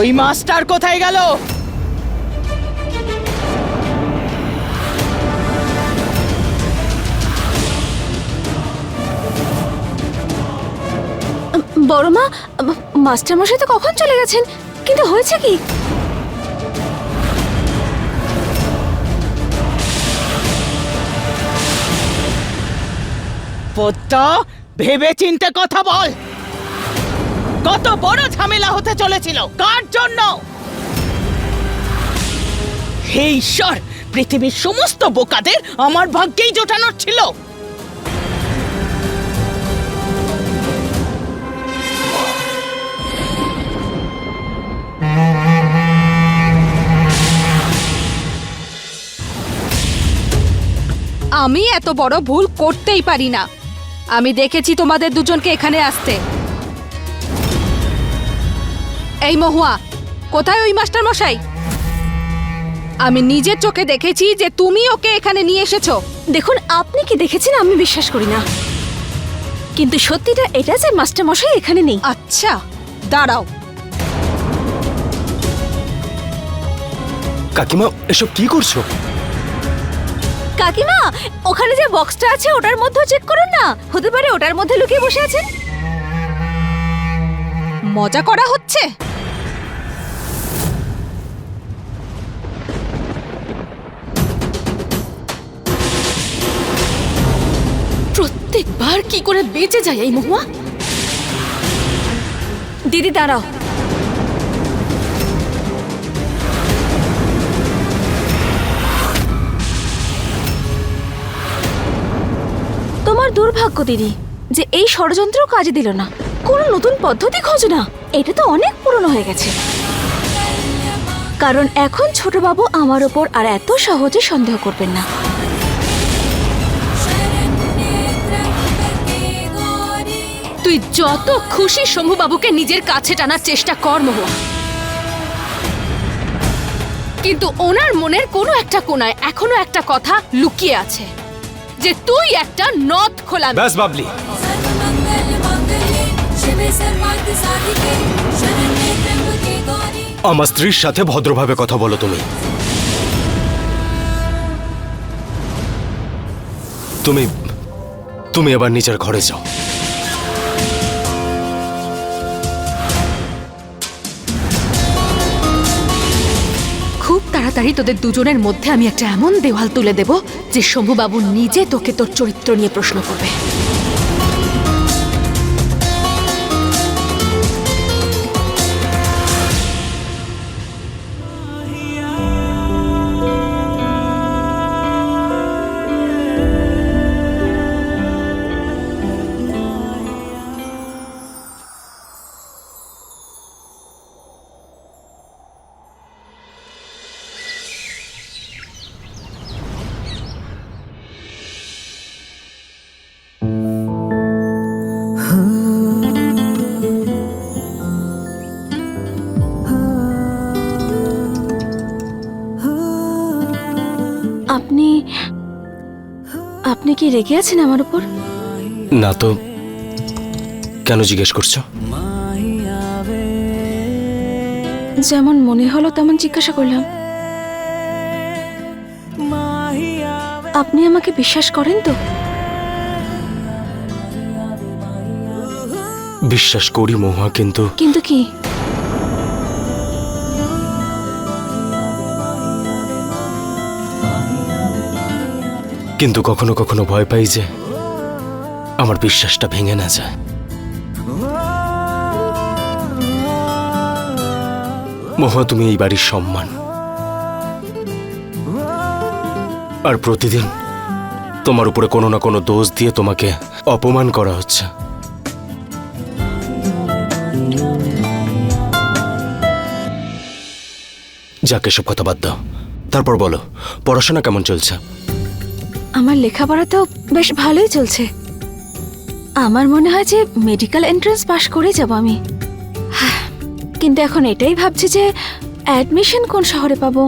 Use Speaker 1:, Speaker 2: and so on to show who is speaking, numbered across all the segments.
Speaker 1: ওই মাস্টার কোথায় গেল?
Speaker 2: বড় মা, মাস্টারমশাই তো কখন চলে গেছেন, কিন্তু হয়েছে কি?
Speaker 1: পদ্ম, ভেবে চিন্তে কথা বল। কত বড় ঝামেলা হতে চলেছিল, কার জন্য? হে ঈশ্বর, পৃথিবীর সমস্ত বোকাদের আমার ভাগ্যেই জোটানোর ছিল।
Speaker 3: আমি এত বড় ভুল করতেই পারি না। আমি দেখেছি তোমাদের দুজনকে এখানে আসতে। এই মহুয়া, কোথায় ওই মাস্টার মশাই? আমি নিজের চোখে দেখেছি যে তুমি ওকে এখানে নিয়ে এসেছো।
Speaker 2: দেখুন, আপনি কি দেখেছেন আমি বিশ্বাস করি না, কিন্তু সত্যিটা এটা যে মাস্টারমশাই এখানে নেই।
Speaker 3: আচ্ছা, দাঁড়াও।
Speaker 4: কাকিমা, এসব কি করছো?
Speaker 2: কাকিমা, ওখানে যে বক্সটা আছে ওটার মধ্যে চেক করুন না, হতে পারে ওটার মধ্যে লুকিয়ে বসে আছেন।
Speaker 3: মজা করা হচ্ছে?
Speaker 2: প্রত্যেকবার কি করে বেঁচে যায় এই মহুয়া। দিদি দাঁড়াও। তোমার দুর্ভাগ্য দিদি যে এই ষড়যন্ত্র কাজে দিল না। কোনো নতুন পদ্ধতি খোঁজো না, এটা তো অনেক পুরনো হয়ে গেছে। কারণ এখন ছোটবাবু আমার ওপর আর এত সহজে সন্দেহ করবেন না।
Speaker 3: তুই যত খুশি শম্ভুবাবুকে নিজের কাছে টানার চেষ্টা কর মহুয়া, কিন্তু ওনার মনের কোনো একটা কোণায় এখনো একটা কথা লুকিয়ে আছে, যে তুই একটা নথ খোলা।
Speaker 4: ব্যাস বাবলি, আমার স্ত্রীর সাথে ভদ্রভাবে কথা বলো তুমি। তুমি তুমি এবার নিজের ঘরে যাও।
Speaker 3: খুব তাড়াতাড়ি তোদের দুজনের মধ্যে আমি একটা এমন দেওয়াল তুলে দেব যে শম্ভুবাবু নিজে তোকে তোর চরিত্র নিয়ে প্রশ্ন করবে।
Speaker 2: আপনি আপনি কি রেগে আছেন আমার উপর?
Speaker 4: না তো, কেন জিজ্ঞেস করছো?
Speaker 2: যেমন মনে হলো তেমন জিজ্ঞাসা করলাম। আপনি আমাকে বিশ্বাস করেন তো?
Speaker 4: বিশ্বাস করি মহুয়া, কিন্তু
Speaker 2: কিন্তু কি?
Speaker 4: কিন্তু কখনো কখনো ভয় পাই যে আমার বিশ্বাসটা ভেঙে না যায়। মহুয়া, তুমি এই বাড়ির সম্মান, আর প্রতিদিন তোমার উপরে কোনো না কোনো দোষ দিয়ে তোমাকে অপমান করা হচ্ছে। যাকে সব কথা বাদ দাও, তারপর বলো পড়াশোনা কেমন চলছে?
Speaker 2: আমার লেখাপড়া তো বেশ ভালোই চলছে। আমার মনে হয় যে মেডিকেল এন্ট্রান্স পাশ করে যাব আমি। কিন্তু এখন এটাই ভাবছি যে অ্যাডমিশন কোন শহরে পাবো।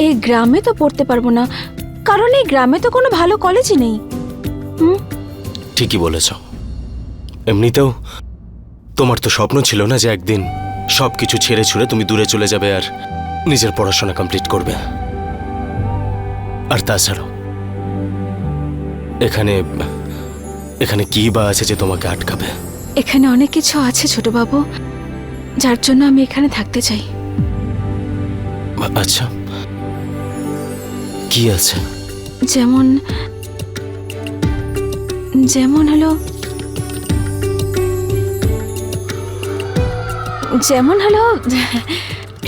Speaker 2: এই গ্রামে তো পড়তে পারবো না, কারণ এই গ্রামে তো কোনো ভালো কলেজই নেই।
Speaker 4: ঠিকই বলেছ। এমনিতেও তোমার তো স্বপ্ন ছিল না যে একদিন সব কিছু ছেড়ে ছুড়ে তুমি দূরে চলে যাবে আর নিজের পড়াশোনা কমপ্লিট করবে। আর তাছাড়াও এখানে এখানে কি বা আছে যে তোমাকে আটকাবে?
Speaker 2: এখানে অনেক কিছু আছে ছোটবাবু, যার জন্য আমি এখানে থাকতে চাই।
Speaker 4: আচ্ছা, কি আছে?
Speaker 2: যেমন যেমন হলো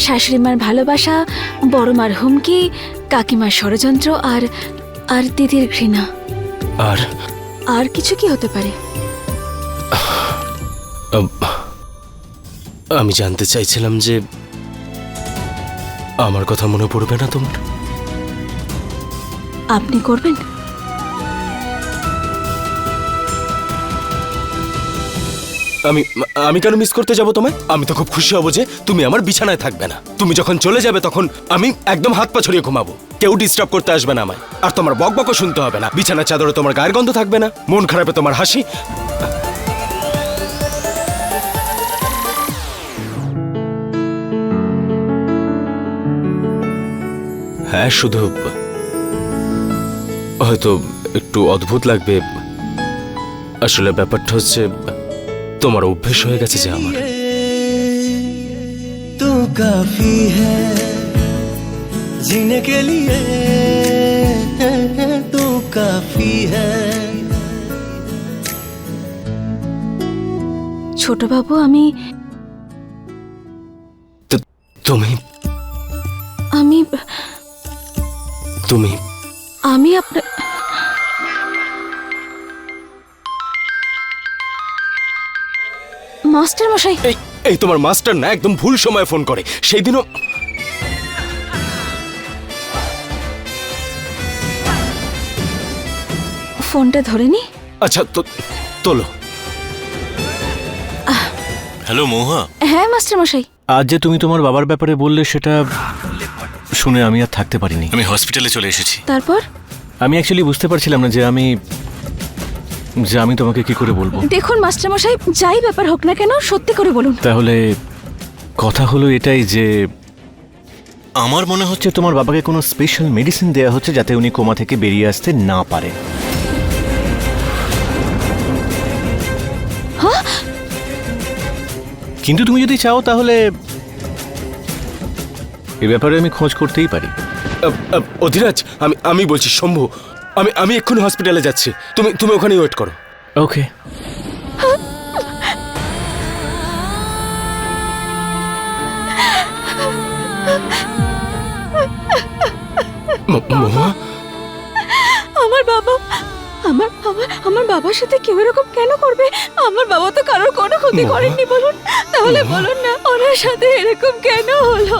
Speaker 2: শাশুড়ি মার ভালোবাসা, বড় মার হুমকি, কাকিমার ষড়যন্ত্র আর আর দিদির ঘৃণা।
Speaker 4: আর
Speaker 2: আর কিছু কি হতে পারে?
Speaker 4: আমি জানতে চাইছিলাম যে আমার কথা মনে পড়বে না তোমার?
Speaker 2: আপনি করবেন?
Speaker 4: আমি আমি কেন মিস করতে যাব তোমায়? আমি তো খুব খুশি হব যে তুমি আমার বিছানায় থাকবে না। তুমি যখন চলে যাবে তখন আমি একদম হাত পা ছড়িয়ে ঘুমাবো, কেউ ডিস্টার্ব করতে আসবে না আমায়। আর তোমার বকবকও শুনতে হবে না, বিছানার চাদরে তোমার গায়ের গন্ধ থাকবে না, মন খারাপে তোমার হাসি। হ্যাঁ, শুধু হয়তো একটু অদ্ভুত লাগবে, আসলে ব্যাপারটা হচ্ছে তোমার অভ্যেস হয়ে গেছে যে আমার।
Speaker 5: तू काफी है जीने के लिए, तू काफी है।
Speaker 2: ছোটবাবু, আমি
Speaker 4: তুমি
Speaker 2: আমি
Speaker 4: তুমি
Speaker 2: আমি আপনার মাস্টার মশাই।
Speaker 4: এই এই তোমার মাস্টার না একদম ভুল সময় ফোন করে। সেই দিনও
Speaker 2: ফোনটা ধরেনি।
Speaker 4: আচ্ছা তোলো।
Speaker 6: হ্যালো মহুয়া,
Speaker 2: হ্যাঁ মাস্টার মশাই।
Speaker 6: আজ যে তুমি তোমার বাবার ব্যাপারে বললে সেটা শুনে আমি আর থাকতে পারিনি। আমি হসপিটালে চলে এসেছি।
Speaker 2: তারপর?
Speaker 6: আমি অ্যাকচুয়ালি বুঝতে পারছিলাম না যে আমি তোমাকে কি করে বলবো।
Speaker 2: দেখুন মাস্টার মশাই, যাই ব্যাপার হোক না কেন সত্যি করে বলুন।
Speaker 6: তাহলে কথা হলো এটাই যে আমার মনে হচ্ছে তোমার বাবাকে কোনো স্পেশাল মেডিসিন দেওয়া হচ্ছে যাতে উনি কোমা থেকে বেরিয়ে আসতে না পারে। কিন্তু তুমি যদি চাও তাহলে এ ব্যাপারে আমি খোঁজ করতেই পারি।
Speaker 4: অধিরাজ, আমি বলছি শম্ভু, আমি এক্ষুনি হসপিটালে যাচ্ছি, তুমি ওখানেই ওয়েট করো।
Speaker 6: ওকে।
Speaker 4: মহুয়া,
Speaker 2: আমার বাবা আমার আমার আমার বাবার সাথে কেউ এরকম কেন করবে? আমার বাবা তো কারোর কোনো ক্ষতি করেননি, বলুন। তাহলে বলুন না, ওনার সাথে এরকম কেন হলো?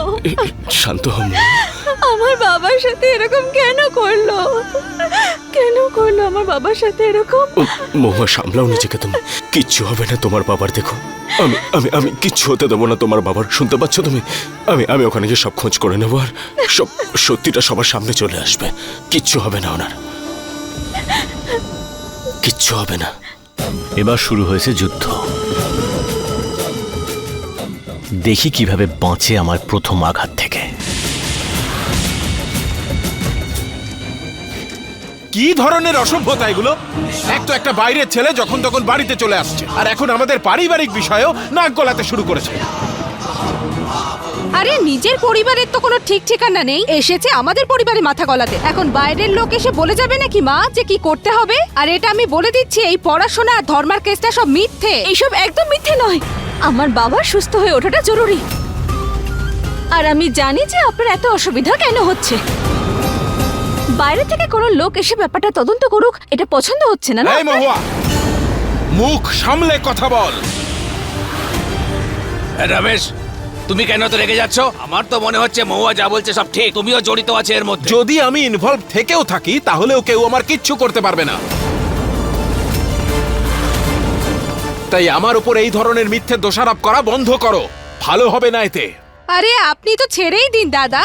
Speaker 4: শান্ত হও মহুয়া।
Speaker 2: আমার বাবার সাথে এরকম কেন করলো? কেন করলো আমার বাবার সাথে এরকম?
Speaker 4: মহুয়া, সামলাও নিজেকে তুমি। কিচ্ছু হবে না তোমার বাবার। দেখো, আমি আমি আমি কিচ্ছু হতে দেবো না তোমার বাবার। শুনতে পাচ্ছ তুমি? আমি ওখানে গিয়ে সব খোঁজ করে নেবো আর সব সত্যিটা সবার সামনে চলে আসবে। কিচ্ছু হবে না ওনার, কিচ্ছু হবে না।
Speaker 6: এবার শুরু হয়েছে যুদ্ধ। দেখি কিভাবে বাঁচে আমার প্রথম আঘাত থেকে।
Speaker 7: কি ধরনের অসভ্যতা এগুলো? এক তো একটা বাইরের ছেলে যখন তখন বাড়িতে চলে আসছে, আর এখন আমাদের পারিবারিক বিষয়েও নাক গলাতে শুরু করেছে।
Speaker 3: আরে নিজের পরিবারের তো কোনো ঠিক ঠিকানা নেই, এসেছে আমাদের পরিবারে মাথা গলাতে। এখন বাইরের লোক এসে বলে যাবে নাকি মা যে কি করতে হবে? আর এটা আমি বলে দিচ্ছি, এই পড়াশোনা আর ধর্মার কেসটা সব মিথ্যে।
Speaker 2: এইসব একদম মিথ্যে নয়। আমার বাবার সুস্থ হয়ে ওঠাটা জরুরি। আর আমি জানি যে আপনার এত অসুবিধা কেন হচ্ছে। বাইরে থেকে কোনো লোক এসে ব্যাপারটা তদন্ত করুক, এটা পছন্দ হচ্ছে না।
Speaker 7: এই মহুয়া, মুখ সামলে কথা বল।
Speaker 8: রমেশ, তুমি কেন তো রেগে যাচ্ছ? আমার তো মনে হচ্ছে মহুয়া যা বলছে সব ঠিক, তুমিও জড়িত আছে এর মধ্যে।
Speaker 7: যদি আমি ইনভলভ থেকেও থাকি তাহলেও কেউ আমার কিচ্ছু করতে পারবে না। তাই আমার উপর এই ধরনের মিথ্যে দোষারোপ করা বন্ধ করো, ভালো হবে না এতে।
Speaker 3: আরে আপনি তো ছেড়েই দিন দাদা।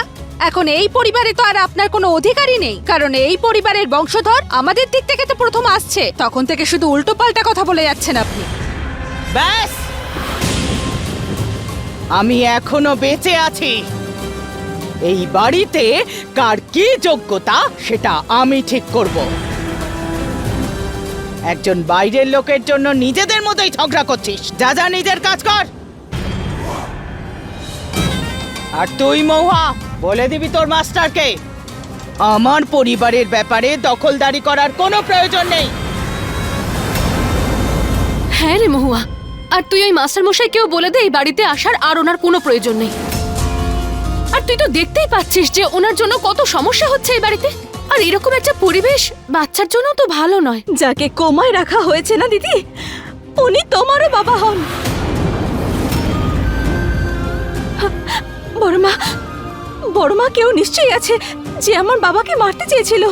Speaker 3: এখন এই পরিবারে তো আর আপনার কোনো অধিকারই নেই, কারণ এই পরিবারের বংশধর আমাদের দিক থেকে তো প্রথম আসছে। তখন থেকে শুধু উল্টো পাল্টা কথা বলে যাচ্ছেন আপনি।
Speaker 1: ব্যাস, আমি এখনো বেঁচে আছি। এই বাড়িতে কার কি যোগ্যতা সেটা আমি ঠিক করব। একজন বাইরের লোকের জন্য নিজেদের মতোই ঝগড়া করছিস। যা যা নিজের কাজ কর। আর তুই মহুয়া, বলে দিবি তোর মাস্টারকে আমার পরিবারের ব্যাপারে দখলদারি করার কোনো প্রয়োজন নেই।
Speaker 9: হ্যাঁ রে মহুয়া, আর তুই ওই মাস্টার মশাইকেও বলে দে এই বাড়িতে আসার আর ওনার কোনো প্রয়োজন নেই। আর তুই তো দেখতেই পাচ্ছিস যে ওনার জন্য কত সমস্যা হচ্ছে এই বাড়িতে। আর এরকম একটা পরিবেশ বাচ্চার জন্য তো ভালো নয়।
Speaker 2: যাকে কোমায় রাখা হয়েছে না দিদি, উনি তোমারও বাবা হন। বড়মা কেউ নিশ্চয়ই আছে যে আমার বাবাকে মারতে চেয়েছিল।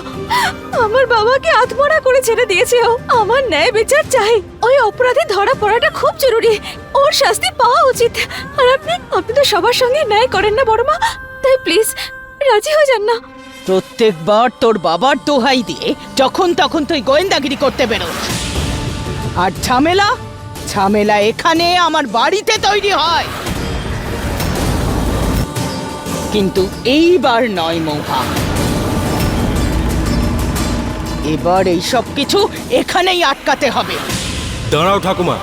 Speaker 2: আমার বাবাকে আত্মহত্যা করে ছেড়ে দিয়েছে ও। আমার ন্যায় বিচার চাই। ওই অপরাধী ধরা পড়াটা খুব জরুরি। ওর শাস্তি পাওয়া উচিত। আর আপনি তো সবার সঙ্গে ন্যায় করেন না বড়মা, তাই প্লিজ রাজি হয়ে যান না।
Speaker 1: প্রত্যেকবার তোর বাবার দোহাই দিয়ে যখন তখন তুই গোয়েন্দাগিরি করতে বেরোস। আর ঝামেলা এখানে আমার বাড়িতে তৈরি হয়। কিন্তু এইবার নয় মৌহা, এবার এই সব কিছু এখানেই আটকাতে হবে।
Speaker 4: দাঁড়াও ঠাকুমা,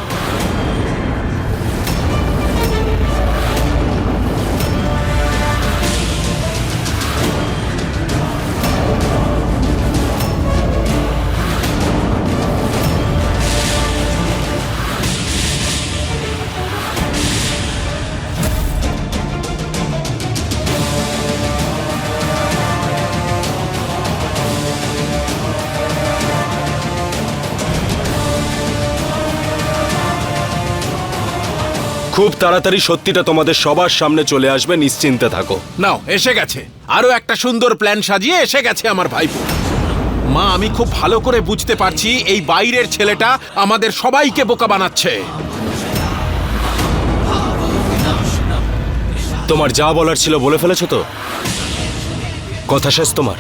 Speaker 4: খুব তাড়াতাড়ি সত্যিটা তোমাদের সবার সামনে চলে আসবে, নিশ্চিন্তে থাকো।
Speaker 7: নাও, এসে গেছে। আরো একটা সুন্দর প্ল্যান সাজিয়ে এসে গেছে আমার ভাইপো। মা, আমি খুব ভালো করে বুঝতে পারছি এই বাইরের ছেলেটা আমাদের সবাইকে বোকা বানাচ্ছে।
Speaker 4: তোমার যা বলার ছিল বলে ফেলেছো তো? কথা শেষ তোমার?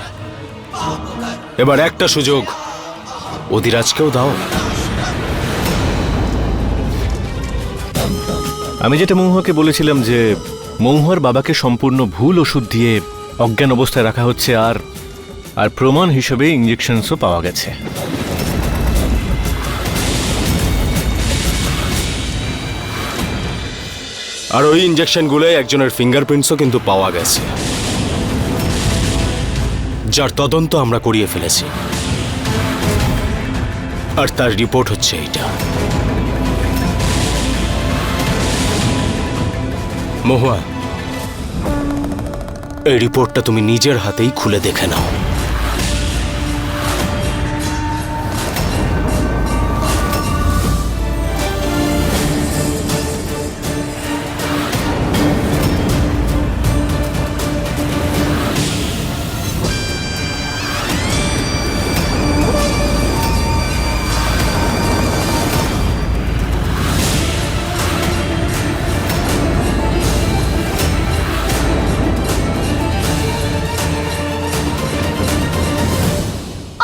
Speaker 4: এবার একটা সুযোগ অধিরাজকেও দাও।
Speaker 6: আমি যেটা মহুয়াকে বলেছিলাম যে মহুয়ার বাবাকে সম্পূর্ণ ভুল ওষুধ দিয়ে অজ্ঞান অবস্থায় রাখা হচ্ছে, আর প্রমাণ হিসেবে ইঞ্জেকশনসও পাওয়া গেছে।
Speaker 4: আর ওই ইঞ্জেকশনগুলোয় একজনের ফিঙ্গারপ্রিন্টসও কিন্তু পাওয়া গেছে, যার তদন্ত আমরা করিয়ে ফেলেছি। আর তার রিপোর্ট হচ্ছে এইটা। মহুয়া, এই রিপোর্টটা তুমি নিজের হাতেই খুলে দেখে নাও।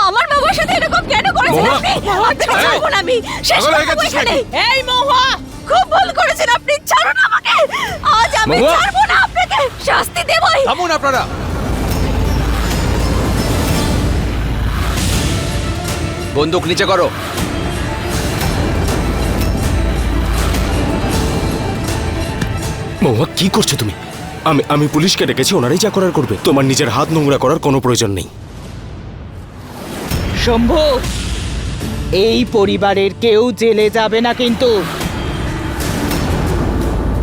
Speaker 2: আমার বাবার সাথে এরকম কেন করেছেন
Speaker 7: মহুয়া!
Speaker 2: আপনি? আপনাকে ছাড়বো না আমি। শেষ
Speaker 7: পাগল হয়ে
Speaker 2: করবো
Speaker 7: গেছিস
Speaker 2: এখানে।
Speaker 7: নাকি?
Speaker 1: এই মহুয়া,
Speaker 2: খুব ভুল করেছেন আপনি। ছাড়ুন আমাকে। আজ আমি
Speaker 7: মহুয়া!
Speaker 2: ছাড়বো না আপনাকে। শাস্তি দেবই।
Speaker 8: থামুন আপনারা। বন্দুক নিচে করো।
Speaker 4: মহুয়া, কি করছো তুমি? আমি পুলিশকে ডেকেছি, ওনারাই যা করার করবে। তোমার নিজের হাত নোংরা করার কোনো প্রয়োজন নেই।
Speaker 1: শম্ভু, এই পরিবারের কেউ জেলে যাবে না কিন্তু।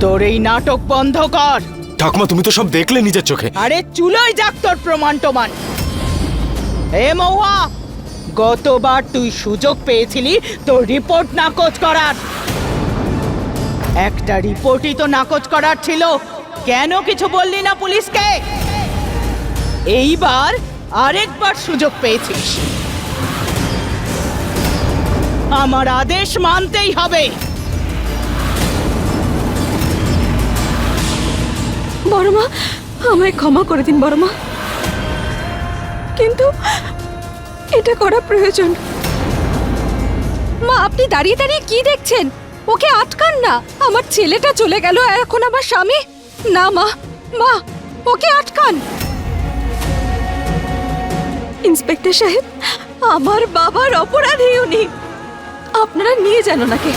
Speaker 1: তোর এই নাটক বন্ধ কর।
Speaker 4: ঠাকুমা, তুমি তো সব দেখলে নিজের চোখে।
Speaker 1: আরে চুলোই যাক তোর প্রমাণ টমান। এ মহুয়া, গতবার তুই সুযোগ পেয়েছিলি তোর রিপোর্ট নাকচ করার। একটা রিপোর্টই তো নাকচ করার ছিল, কেন কিছু বললি না পুলিশকে? এইবার আরেকবার সুযোগ পেয়েছিস, আমার আদেশ মানতেই হবে।
Speaker 2: বড়মা, আমায় ক্ষমা করে দিন বড়মা, কিন্তু এটা করা প্রয়োজন।
Speaker 3: মা, আপনি দাঁড়িয়ে দাঁড়িয়ে কি দেখছেন? ওকে আটকান না। আমার ছেলেটা চলে গেল, এখন আমার স্বামী। না মা, মা ওকে আটকান।
Speaker 2: ইন্সপেক্টর সাহেব, আমার বাবার অপরাধী উনি, আপনারা নিয়ে যান ওনাকে।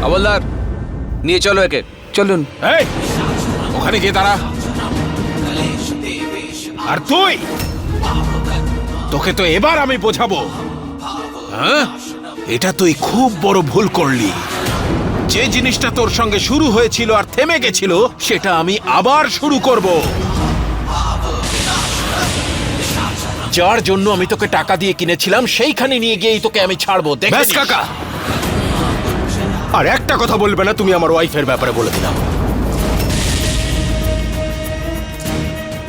Speaker 8: হাওলদার, নিয়ে চলো একে। চলুন।
Speaker 7: এই ওখানে গিয়ে দাঁড়া। আর তুই, তোকে তো এবার আমি বোঝাবো। হ্যাঁ, এটা তুই খুব বড় ভুল করলি। যে জিনিসটা তোর সঙ্গে শুরু হয়েছিল আর থেমে গেছিল, সেটা আমি আবার শুরু করব। যার জন্য আমি তোকে টাকা দিয়ে কিনেছিলাম, সেইখানে নিয়ে গিয়েই তোকে আমি ছাড়বো।
Speaker 4: ব্যাস
Speaker 7: দেখে
Speaker 4: কাকা, আর একটা কথা বলবে না। তুমি আমার ওয়াইফের ব্যাপারে বলে দিলাম,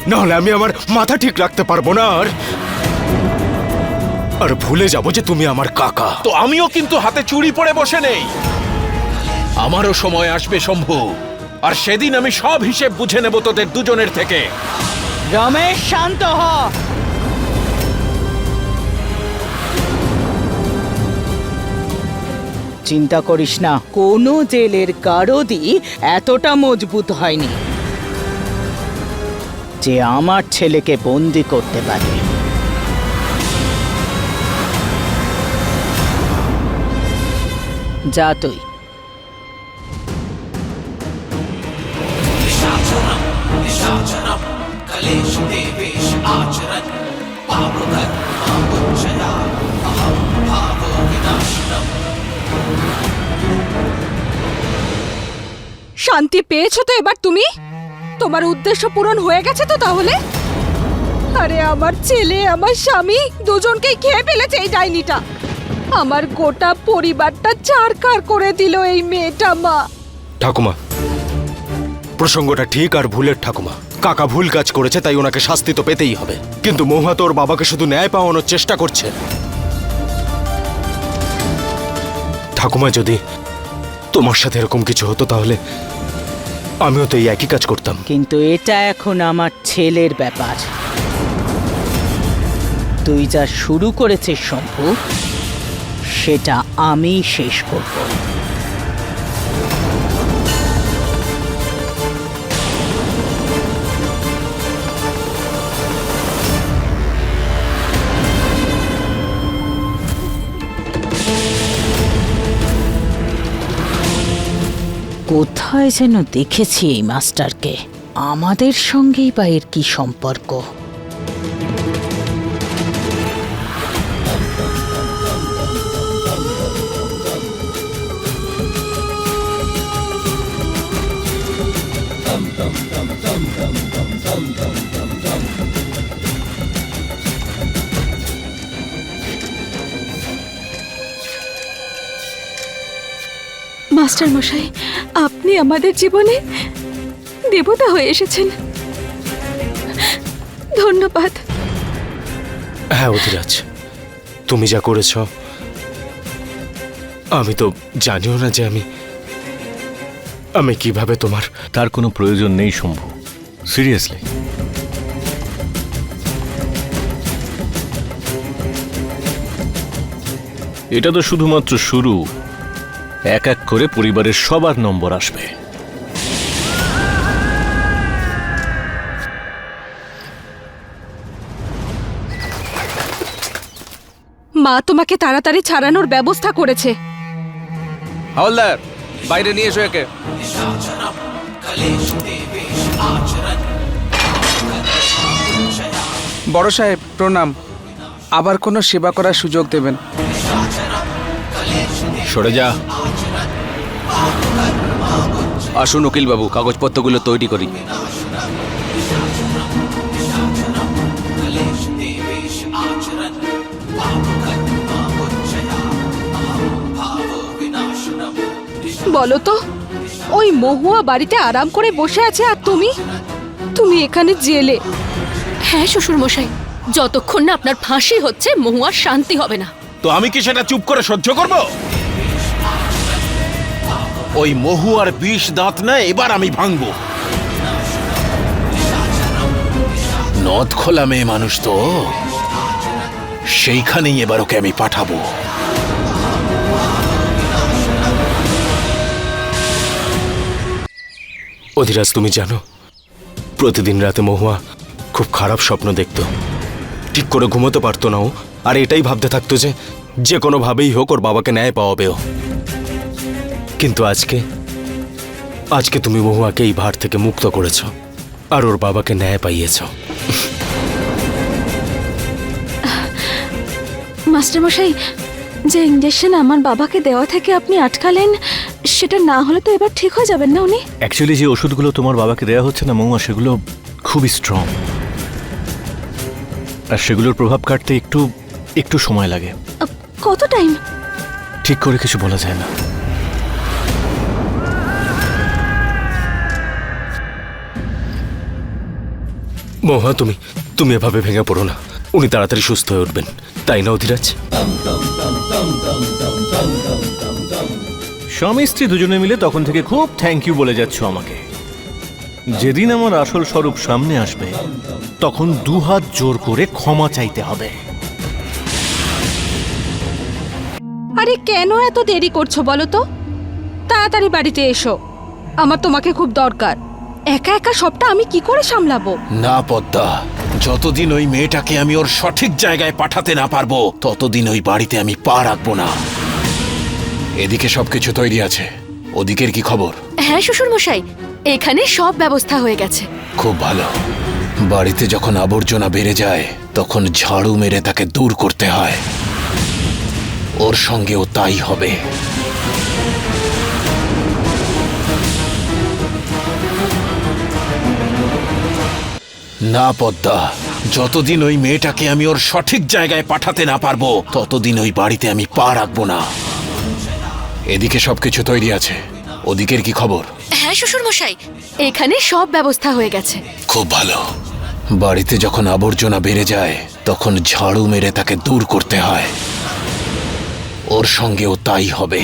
Speaker 4: নাহলে আমি আমার মাথা ঠিক রাখতে পারবো না। আর ভুলে যাবো যে তুমি আমার কাকা।
Speaker 7: তো আমিও কিন্তু হাতে চুড়ি পরে বসে নেই। আমারও সময় আসবে শম্ভু, আর সেদিন আমি সব হিসেব বুঝে নেব তোদের দুজনের থেকে।
Speaker 1: রমেশ, শান্ত হ। চিন্তা করিস না, কোনো জেলের গারদই এতটা মজবুত হয়নি যে আমার ছেলেকে বন্দি করতে পারে। যা তুই।
Speaker 3: শান্তি পেয়েছো তো এবার তুমি? তোমার উদ্দেশ্য পূরণ হয়ে গেছে তো তাহলে? আরে আমার ছেলে, আমার স্বামী দুজনকেই খেয়ে ফেলেছে এই ডাইনিটা। আমার গোটা পরিবারটা চারকার করে দিল এই মেয়েটা। মা,
Speaker 4: ঠাকুমা, প্রসঙ্গটা ঠিক আর ভুলের ঠাকুমা। কাকা ভুল কাজ করেছে, তাই ওনাকে শাস্তি তো পেতেই হবে। কিন্তু মহুয়া তোর বাবাকে শুধু ন্যায় পাওয়ানোর চেষ্টা করছে। ঠাকুমা, যদি তোমার সাথে এরকম কিছু হতো তাহলে আমিও তো এই একই কাজ করতাম।
Speaker 1: কিন্তু এটা এখন আমার ছেলের ব্যাপার। তুই যা শুরু করেছিস শম্ভু, সেটা আমি শেষ করব। কোথায় যেন দেখেছি এই মাস্টারকে। আমাদের সঙ্গেই বা এর কি সম্পর্ক?
Speaker 2: মাস্টার মশাই, আপনি আমাদের জীবনে দেবতা হয়ে এসেছেন। ধন্যবাদ।
Speaker 4: হ্যাঁ অধিরাজ, তুমি যা করেছ আমি তো জানিও না যে আমি কিভাবে তোমার।
Speaker 6: তার কোনো প্রয়োজন নেই শম্ভু, সিরিয়াসলি। এটা তো শুধুমাত্র শুরু। এক এক করে পরিবারের সবার নম্বর আসবে।
Speaker 3: মা তোমাকে তাড়াতাড়ি ছাড়ানোর ব্যবস্থা করেছে।
Speaker 8: হাওলদার, বাইরে নিয়ে এসো একে।
Speaker 10: বড় সাহেব প্রণাম। আবার কোনো সেবা করার সুযোগ দেবেন।
Speaker 8: সরে যা। আসুন উকিল বাবু, কাগজপত্রগুলো তৈরি করি।
Speaker 3: বলো তো, ওই মহুয়া বাড়িতে আরাম করে বসে আছে আর তুমি এখানে জেলে।
Speaker 9: হ্যাঁ শ্বশুর মশাই, যতক্ষণ না আপনার ফাঁসি হচ্ছে মহুয়ার শান্তি হবে না।
Speaker 7: তো আমি কি সেটা চুপ করে সহ্য করব? ওই মহুয়ার বিষ দাঁত না এবার আমি ভাঙবো। নদ খোলা মেয়ে মানুষ তো। সেইখানেই এবার ওকে আমি পাঠাবো।
Speaker 4: অধিরাজ, তুমি জানো প্রতিদিন রাতে মহুয়া খুব খারাপ স্বপ্ন দেখতো। ঠিক করে ঘুমোতে পারতো না ও, আর এটাই ভাবতে থাকতো যে যে কোনোভাবেই হোক ওর বাবাকে ন্যায় পাওয়াবে ও। কিন্তু আজকে তুমি মহুয়াকে এই ভার থেকে মুক্ত করেছ আর ওর বাবাকে ন্যায় পাইয়েছ।
Speaker 2: মাস্টারমশাই, যে ইঞ্জেকশন আমার বাবাকে দেওয়া থেকে আপনি আটকালেন, সেটা না হলে তো এবার ঠিক হয়ে যাবেন না উনি?
Speaker 6: অ্যাকচুয়ালি যে ওষুধগুলো তোমার বাবাকে দেওয়া হচ্ছে না মহুয়া, সেগুলো খুবই স্ট্রং, আর সেগুলোর প্রভাব কাটতে একটু সময় লাগে।
Speaker 2: কত টাইম?
Speaker 6: ঠিক করে কিছু বলা যায় না।
Speaker 4: মহুয়া, তুমি এভাবে ভেঙে পড়ো না। উনি তাড়াতাড়ি সুস্থ হয়ে উঠবেন, তাই না অধিরাজ?
Speaker 6: স্বামী স্ত্রী দুজনে মিলে তখন থেকে খুব থ্যাংক ইউ বলে যাচ্ছ আমাকে। যেদিন আমার আসল স্বরূপ সামনে আসবে তখন দুহাত জোর করে ক্ষমা চাইতে হবে।
Speaker 3: আরে কেন এত দেরি করছো বলো তো? তাড়াতাড়ি বাড়িতে এসো, আমার তোমাকে খুব দরকার। একা একা সবটা আমি কি করে সামলাবো?
Speaker 7: না পদ্মা, যতদিন ওই মেয়েটাকে আমি ওর সঠিক জায়গায় পাঠাতে না পারবো ততদিন ওই বাড়িতে আমি পা রাখবো না। এদিকে সবকিছু তৈরি আছে, ওদিকের কি খবর?
Speaker 9: হ্যাঁ শ্বশুর মশাই, এখানে সব ব্যবস্থা হয়ে গেছে।
Speaker 7: খুব ভালো। বাড়িতে যখন আবর্জনা বেড়ে যায় তখন ঝাড়ু মেরে তাকে দূর করতে হয়। ওর সঙ্গেও তাই হবে। না পদ্মা, যতদিন ওই মেয়েটাকে আমি ওর সঠিক জায়গায় পাঠাতে না পারবো ততদিন ওই বাড়িতে আমি পা রাখবো না। এদিকে সবকিছু তৈরি আছে, ওদিকের কি খবর?
Speaker 9: হ্যাঁ শ্বশুর মশাই, এখানে সব ব্যবস্থা হয়ে গেছে।
Speaker 7: খুব ভালো। বাড়িতে যখন আবর্জনা বেড়ে যায় তখন ঝাড়ু মেরে তাকে দূর করতে হয়। ওর সঙ্গেও তাই হবে।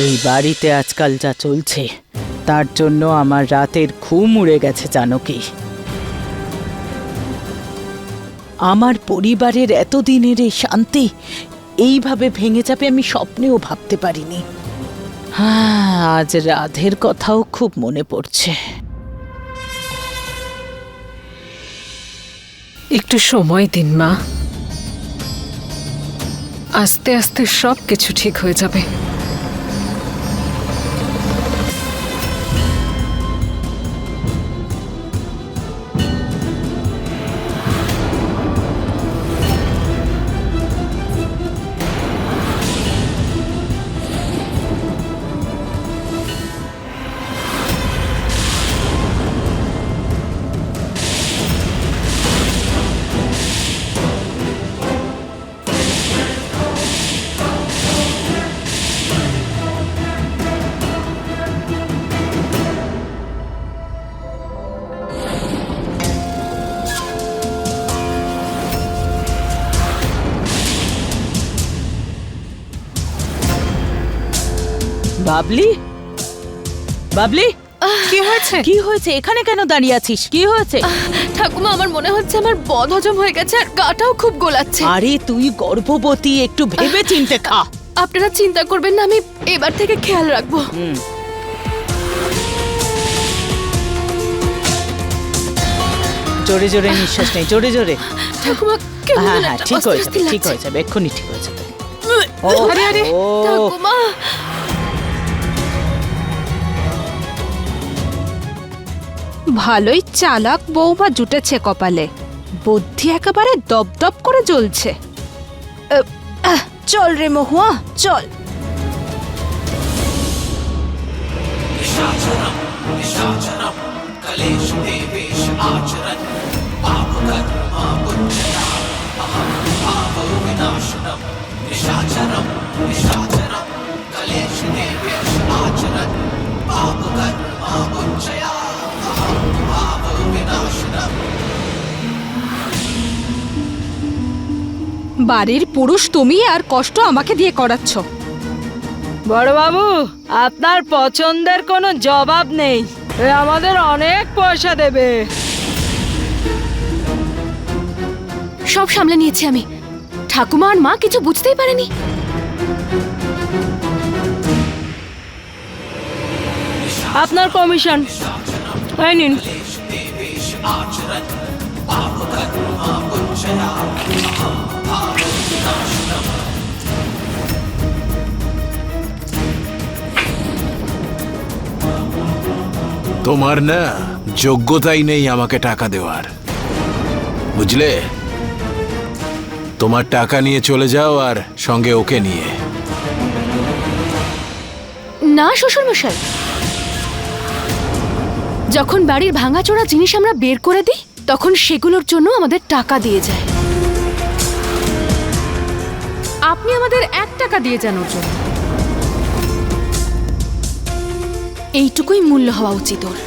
Speaker 1: এই বাড়িতে আজকাল যা চলছে তার জন্য আমার রাতের ঘুম উড়ে গেছে জানো কি? আমার পরিবারের এতদিনের এই শান্তি এইভাবে ভেঙে যাবে আমি স্বপ্নেও ভাবতে পারিনি। হ্যাঁ, আজ রাধের কথাও খুব মনে পড়ছে।
Speaker 3: একটু সময় দিন মা, আস্তে আস্তে সব কিছু ঠিক হয়ে যাবে।
Speaker 1: বাবলি, বাবলি,
Speaker 9: কি হয়েছে?
Speaker 1: কি হয়েছে? এখানে কেন দাঁড়িয়ে আছিস? কি হয়েছে?
Speaker 9: ঠাকুমা, আমার মনে হচ্ছে আমার বদ হজম হয়ে গেছে আর গাটাও খুব গোলাচ্ছে।
Speaker 1: আরে তুই গর্ভবতী, একটু ভেবে চিন্তে খা।
Speaker 9: আপনারা চিন্তা করবেন না, আমি এবার থেকে খেয়াল রাখবো।
Speaker 1: জোরে জোরে নিঃশ্বাস নেই, জোরে জোরে।
Speaker 9: ঠাকুমা, কেমন
Speaker 1: হ্যাঁ
Speaker 9: যেন
Speaker 1: হ্যাঁ,
Speaker 9: একটা
Speaker 1: ঠিক হয়ে
Speaker 9: অস্বস্তি
Speaker 1: যাবে, ঠিক
Speaker 9: লাগছে।
Speaker 1: হয়ে যাবে, এক্ষুনি ঠিক হয়ে যাবে।
Speaker 9: আরে আরে,
Speaker 1: ও
Speaker 9: ঠাকুমা,
Speaker 3: ভালোই চালাক বৌমা জুটেছে কপালে, বুদ্ধি একেবারে দপদপ করে জ্বলছে। চল রে মহুয়া, চল। বাড়ির পুরুষ তুমি, আর কষ্ট আমাকে দিয়ে করাচ্ছ।
Speaker 1: বড় বাবু, আপনার পছন্দের কোনো জবাব নেই, আমাদের অনেক পয়সা দেবে।
Speaker 9: সব সামলে নিয়েছি আমি। ঠাকুমা আর মা কিছু বুঝতেই পারেনি।
Speaker 1: আপনার কমিশন এই নিন।
Speaker 7: তোমার না যোগ্যতাই নেই আমাকে টাকা দেওয়ার, বুঝলে? তোমার টাকা নিয়ে চলে যাও, আর সঙ্গে ওকে নিয়ে।
Speaker 9: না শ্বশুরমশাই, যখন বাড়ির ভাঙাচোরা জিনিস আমরা বের করে দিই তখন সেগুলোর জন্য আমাদের টাকা দিয়ে যায়। আপনি আমাদের 1 টাকা দিয়ে যান ওর জন্য। এইটুকুই মূল্য হওয়া উচিত ওর।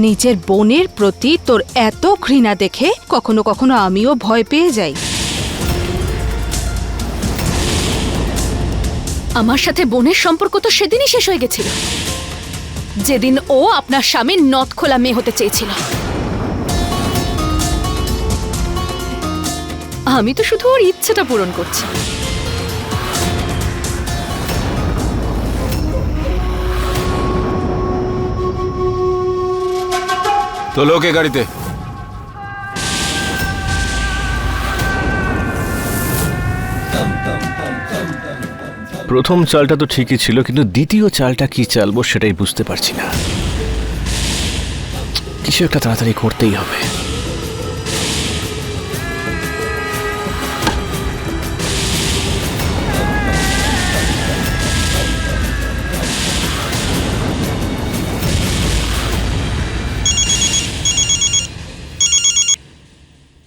Speaker 3: নিজের বোনের প্রতি তোর এত ঘৃণা দেখে কখনো কখনো আমিও ভয় পেয়ে যাই।
Speaker 9: আমার সাথে বোনের সম্পর্ক তো সেদিনই শেষ হয়ে গেছিল, যেদিন ও আপনার স্বামীর নথ খোলা মেয়ে হতে চেয়েছিল। আমি তো শুধু ওর ইচ্ছেটা পূরণ করছি।
Speaker 7: তো লোকে গাড়িতে।
Speaker 6: প্রথম চালটা তো ঠিকই ছিল, কিন্তু দ্বিতীয় চালটা কি চালবো সেটাই বুঝতে পারছি না। কিছু একটা তাড়াতাড়ি করতেই হবে।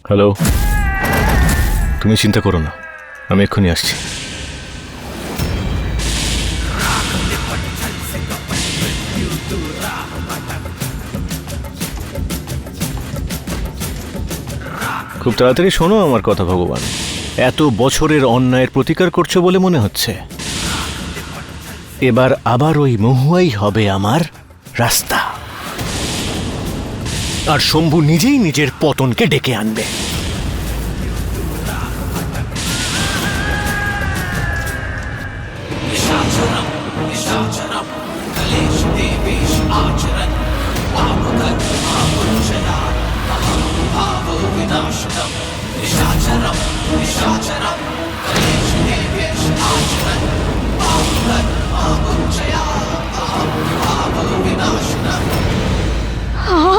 Speaker 6: হ্যালো, তুমি চিন্তা করো না, আমি এক্ষুনি আসছি। খুব তাড়াতাড়ি শোনো আমার কথা ভগবান। এত বছরের অন্যায়ের প্রতিকার করছো বলে মনে হচ্ছে। এবার আবার ওই মহুয়াই হবে আমার রাস্তা, আর শম্ভু নিজেই নিজের পতনকে ডেকে আনবে।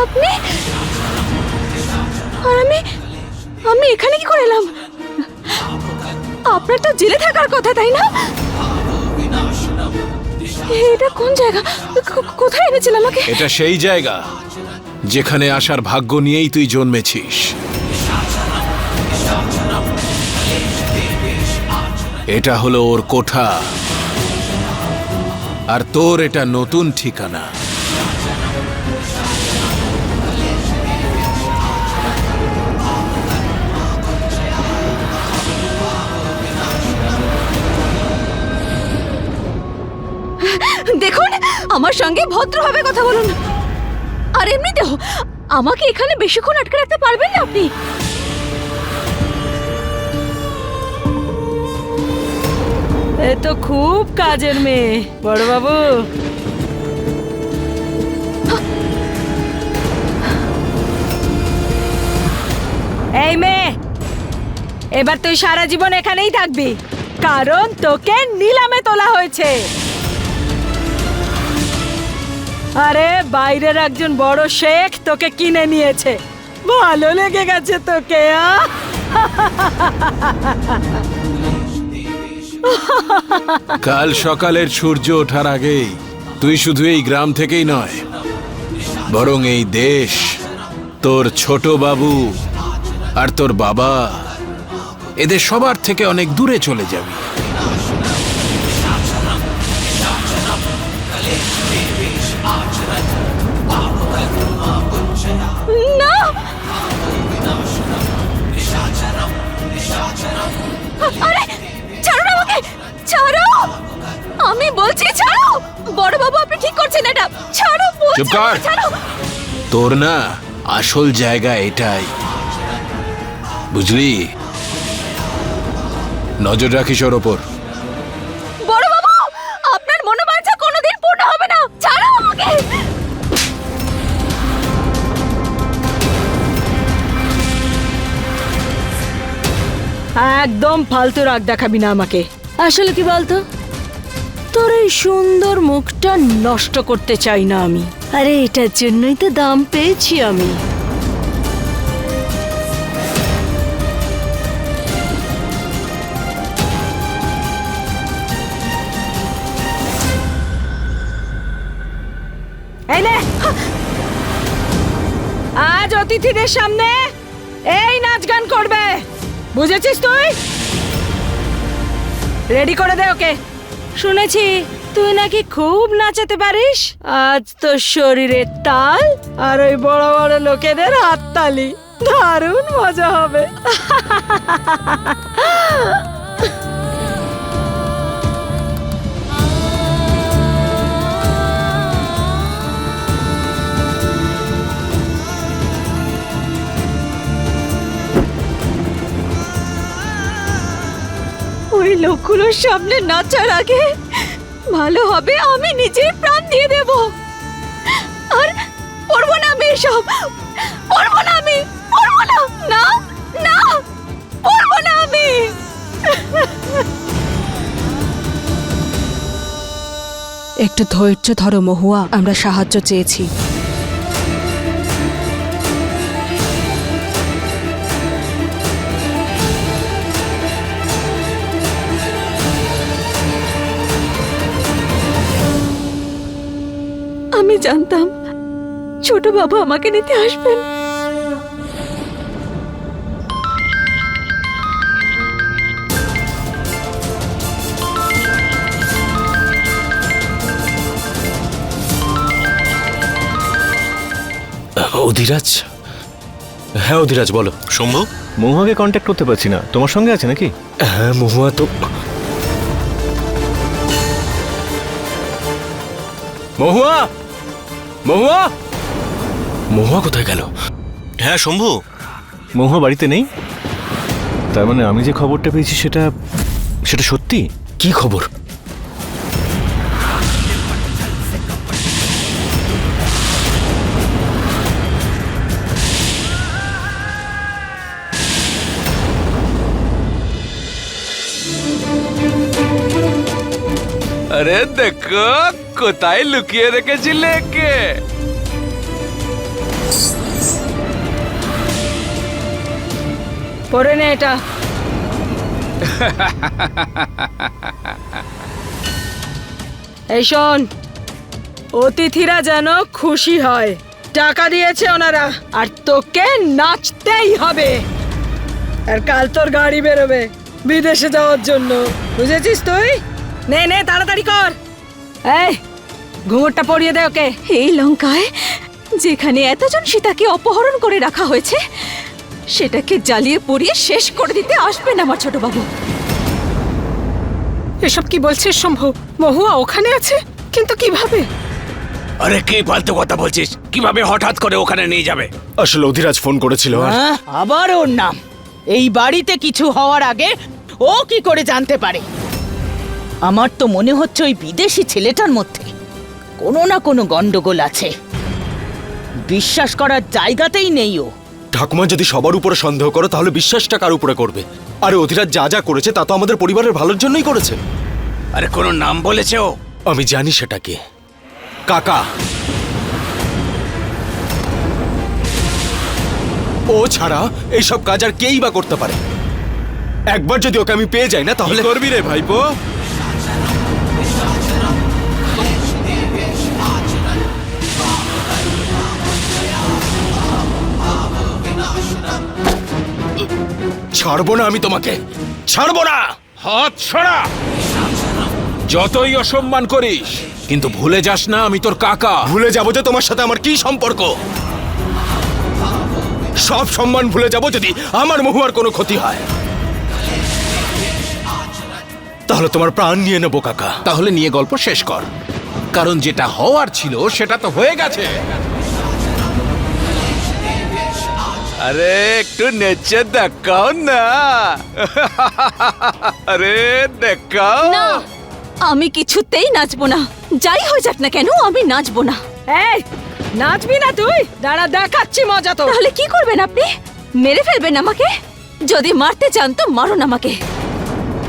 Speaker 2: আপনি আর আমি এখানে কি করে এলাম? আপনার তো জেলে থাকার কথা, তাই না? এটা কোন জায়গা? কোথায় এনেছিল আমাকে?
Speaker 7: এটা সেই জায়গা যেখানে আসার ভাগ্য নিয়েই তুই জন্মেছিস। এটা হলো ওর কোঠা, আর তোর এটা নতুন ঠিকানা।
Speaker 2: দেখুন, আমার সঙ্গে ভদ্রভাবে কথা বলুন। আর এমনিতেও আমাকে এখানে বেশিক্ষণ আটকে রাখতে পারবেন না আপনি।
Speaker 3: এ তো খুব কাজের মেয়ে বড় বাবু। এই মেয়ে, এবার তুই সারা জীবন এখানেই থাকবি, কারণ তোকে নিলামে তোলা হয়েছে। আরে বাইরের একজন বড় শেখ তোকে কিনে নিয়েছে, ভালো লেগে গেছে তোকে।
Speaker 7: কাল সকালের সূর্য ওঠার আগেই তুই শুধু এই গ্রাম থেকেই নয়, বরং এই দেশ, তোর ছোট বাবু আর তোর বাবা, এদের সবার থেকে অনেক দূরে চলে যাবি।
Speaker 2: না, আরে ছাড়ো না আমাকে, ছাড়ো, আমি বলছি ছাড়ো। বড় বাবু, আপনি ঠিক করছেন এটা, ছাড়ো বলছি,
Speaker 7: চুপ কর।
Speaker 2: ছাড়ো।
Speaker 7: তোর না আসল জায়গা এটাই, বুঝলি? নজর রাখিস ওর ওপর।
Speaker 2: বড় বাবু, আপনার মনোবাঞ্ছা কোনোদিন পূর্ণ হবে না, ছাড়ো আমাকে।
Speaker 3: একদম ফালতু রাগ দেখাবি না আমাকে। আসলে কি বলতো, তোর এই সুন্দর মুখটা নষ্ট করতে চাই না আমি। আরে এটার জন্যই তো দাম পেয়েছি আমি। এই নে, আজ অতিথিদের সামনে এই নাচ গান করবে, বুঝেছিস তুই? রেডি করে দে ওকে। শুনেছি তুই নাকি খুব নাচাতে পারিস। আজ তো শরীরের তাল আর ওই বড় বড় লোকেদের হাততালি, দারুণ মজা হবে।
Speaker 2: ওই লোকগুলোর সামনে নাচার আগে ভালো হবে আমি নিজেই প্রাণ দিয়ে দেব। আর পড়বো না আমি এসব, পড়বো না আমি, পড়বো না, না না, পড়বো না আমি।
Speaker 3: একটু ধৈর্য ধরো মহুয়া, আমরা সাহায্য চেয়েছি।
Speaker 2: আমি জানতাম ছোট বাবু আমাকে নিতে আসবেন।
Speaker 4: অধিরাজ? হ্যাঁ অধিরাজ বলো।
Speaker 6: শম্ভু, মহুয়াকে কন্ট্যাক্ট করতে পারছি না, তোমার সঙ্গে আছে নাকি?
Speaker 4: হ্যাঁ মহুয়া তো মহুয়া মহুয়া মহুয়া কোথায় গেল?
Speaker 6: হ্যাঁ শম্ভু, মহুয়া বাড়িতে নেই। তার মানে আমি যে খবরটা পেয়েছি সেটা সত্যি?
Speaker 4: কি খবর?
Speaker 8: আরে দেখো কোথায় লুকিয়ে রেখেছিলে কে?
Speaker 3: পরে নে এটা। এই শোন, অতিথিরা যেন খুশি হয়। টাকা দিয়েছে ওনারা, আর তোকে নাচতেই হবে। আর কাল তোর গাড়ি বেরোবে বিদেশে যাওয়ার জন্য, বুঝেছিস তুই? নে নে তাড়াতাড়ি কর। এই ঘুঙুরটা পরিয়ে দে ওকে।
Speaker 2: এই লঙ্কায় যেখানে এতজন সীতাকে অপহরণ করে রাখা হয়েছে, সেটাকে জ্বালিয়ে পুড়িয়ে শেষ করে দিতে আসবেন আমার ছোট বাবু।
Speaker 3: এসব কি বলছিস শম্ভু? মহুয়া ওখানে আছে, কিন্তু কিভাবে?
Speaker 8: আরে কি ফালতু কথা বলছিস? কিভাবে হঠাৎ করে ওখানে নিয়ে যাবে?
Speaker 4: আসলে অধিরাজ ফোন করেছিল আর
Speaker 1: আবার ওর নাম। এই বাড়িতে কিছু হওয়ার আগে ও কি করে জানতে পারে? আমার তো মনে হচ্ছে ওই বিদেশি ছেলেটার মধ্যে কোনো না কোনো গন্ডগোল আছে। বিশ্বাস করার জায়গাতেই নেই ও।
Speaker 4: ঠাকুমা যদি সবার উপরে সন্দেহ করো তাহলে বিশ্বাসটা কার উপরে করবে? আরে অধিরাজ যা যা করেছে তা তো আমাদের পরিবারের ভালোর জন্যই করেছে।
Speaker 8: আরে কোনো নাম বলেছে ও?
Speaker 4: আমি জানি সেটা কে। কাকা। ও ছাড়া এইসব কাজ আর কেই বা করতে পারে। একবার যদি ওকে আমি পেয়ে যাই না তাহলে
Speaker 7: করবি রে ভাইপো?
Speaker 4: ছাড়বো না আমি তোমাকে, ছাড়বো না।
Speaker 7: হাত ছড়া! যতই অসম্মান করিস, কিন্তু ভুলে যাস না আমি তোর কাকা।
Speaker 4: ভুলে যাবো যে তোমার সাথে আমার কি সম্পর্ক। সব সম্মান ভুলে যাবো যদি আমার মহুয়ার কোনো ক্ষতি হয়। তাহলে তোমার প্রাণ নিয়ে নেবো কাকা।
Speaker 7: তাহলে নিয়ে গল্প শেষ কর, কারণ যেটা হওয়ার ছিল সেটা তো হয়ে গেছে।
Speaker 8: আরে একটু নেচে দেখাও না। আরে দেখাও
Speaker 2: না, আমি কিছুতেই নাচবো না। যাই হয়ে যাক না কেন, আমি নাচবো না।
Speaker 3: এই নাচবি না তুই? দাঁড়া দেখাচ্ছি মজা তো।
Speaker 2: তাহলে কি করবেন আপনি? মেরে ফেলবেন আমাকে? যদি মারতে চান তো মারুন আমাকে,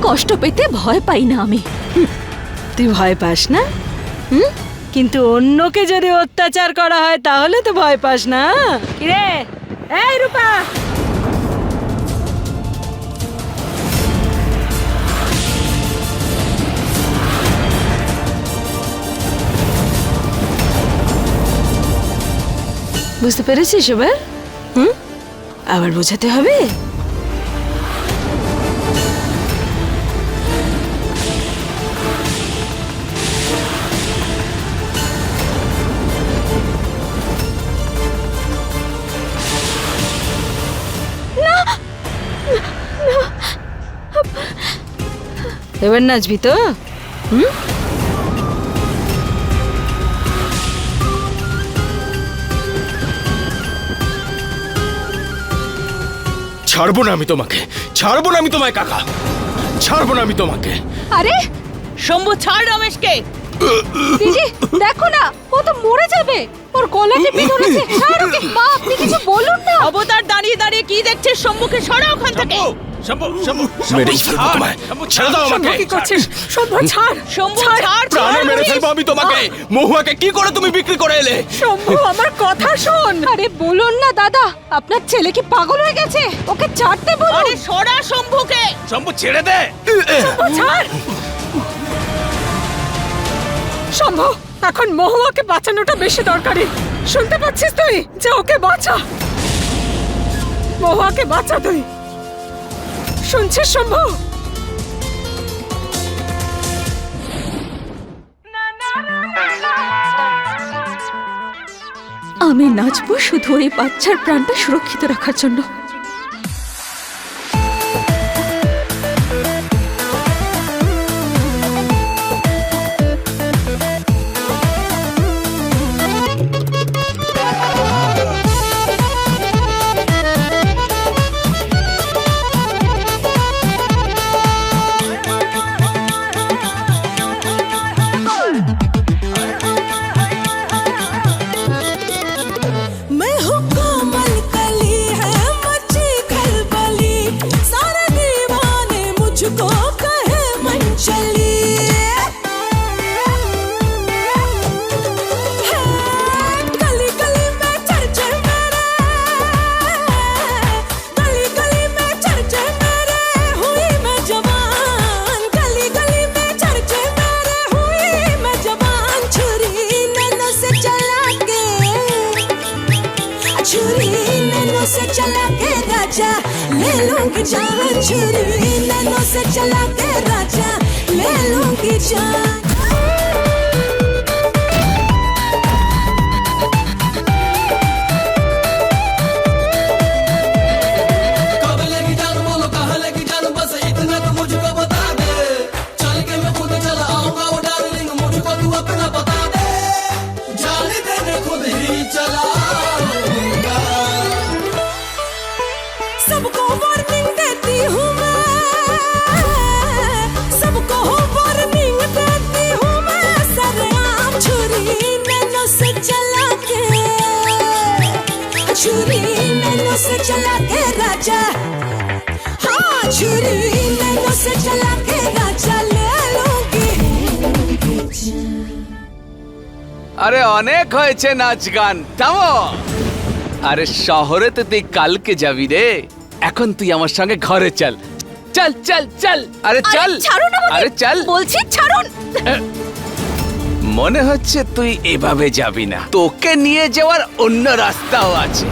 Speaker 2: কষ্ট পেতে ভয় পাই না আমি।
Speaker 3: তুই ভয় পাস না? কিন্তু অন্যকে যদি অত্যাচার করা হয় তাহলে তো ভয় পাস না। কিরে এই রূপা, বুঝতে পেরেছিস এবার? আবার বোঝাতে হবে? এবার নাচবি তো?
Speaker 4: ছাড়বো না আমি তোমাকে, ছাড়বো না আমি তোমায় কাকা, ছাড়বো না আমি তোমাকে।
Speaker 2: আরে
Speaker 1: শম্ভু ছাড় রমেশকে।
Speaker 2: দিদি দেখো না, ও তো মরে যাবে। ওর গলা টিপে ধরেছে। ছাড় ওকে। মা আপনি কিছু বলুন না।
Speaker 1: অবতার দাঁড়িয়ে দাঁড়িয়ে কি দেখছিস? শম্ভুকে সরা ওখান থেকে।
Speaker 8: শম্ভু শম্ভু
Speaker 4: মেরেই ফেলবো তোমায়, ছেড়ে দাও আমাকে।
Speaker 3: কি করছিস? শম্ভু ছাড়।
Speaker 1: শম্ভু ছাড়।
Speaker 4: প্রাণে মেরে ফেলবো আমি তোমাকে। মহুয়াকে কি করে তুমি বিক্রি করে এলে?
Speaker 3: শম্ভু আমার কথা শোন।
Speaker 2: আরে বলুন না দাদা, আপনার ছেলে কি পাগল হয়ে গেছে? ওকে ছাড়তে বলুন।
Speaker 1: আরে সরা শম্ভুকে।
Speaker 8: শম্ভু ছেড়ে দে।
Speaker 3: ছাড়। শম্ভু, এখন মহুয়াকে বাঁচানোটা বেশি দরকারি। শুনতে পাচ্ছিস তুই? যে ওকে বাঁচা, মহুয়াকে বাঁচা তুই। শুনছিস শম্ভু?
Speaker 2: আমি আমি নাচবো শুধু এই বাচ্চার প্রাণটা সুরক্ষিত রাখার জন্য।
Speaker 5: मैं हूँ कोमल कली है मची खलबली, सारे दीवाने मुझको कहे मंचली। गली गली में चर्चे मेरे, गली गली में चर्चे मेरे, हुई मैं जवान। गली गली में चर्चे मेरे, हुई मैं जवान। छुरी नैनों से चला के, छुरी नैनों से चला के राजा ले लूंगी जान। छुरी नैनों से चला के राजा ले लूंगी जान। कब लगी जान बोलो, कहाँ लगी जान, बस इतना तो मुझको बता दे। चल के मैं खुद चला आऊंगा वो डार्लिंग, मुझको तू अपना बता दे। जाने देने खुद ही चला आऊंगा। सबको वार्निंग देती हूँ मैं, सबको वार्निंग देती हूँ मैं। सरेआम छुरी नैनों से चला के, छुरी नैनों से चला के राजा, हाँ छुरी नैनों से चला के राजा ले लूंगी।
Speaker 10: আরে অনেক হয়েছে নাচ গান, থামো। আরে শহরে তো তুই কালকে যাবি রে, এখন তুই আমার সঙ্গে ঘরে চল। চল চল চল, আরে চল।
Speaker 2: ছাড়ুন আমাকে,
Speaker 10: আরে চল
Speaker 2: বলছি ছাড়ুন।
Speaker 10: মনে হচ্ছে তুই এভাবে যাবি না, তোকে নিয়ে যাওয়ার অন্য রাস্তাও আছে।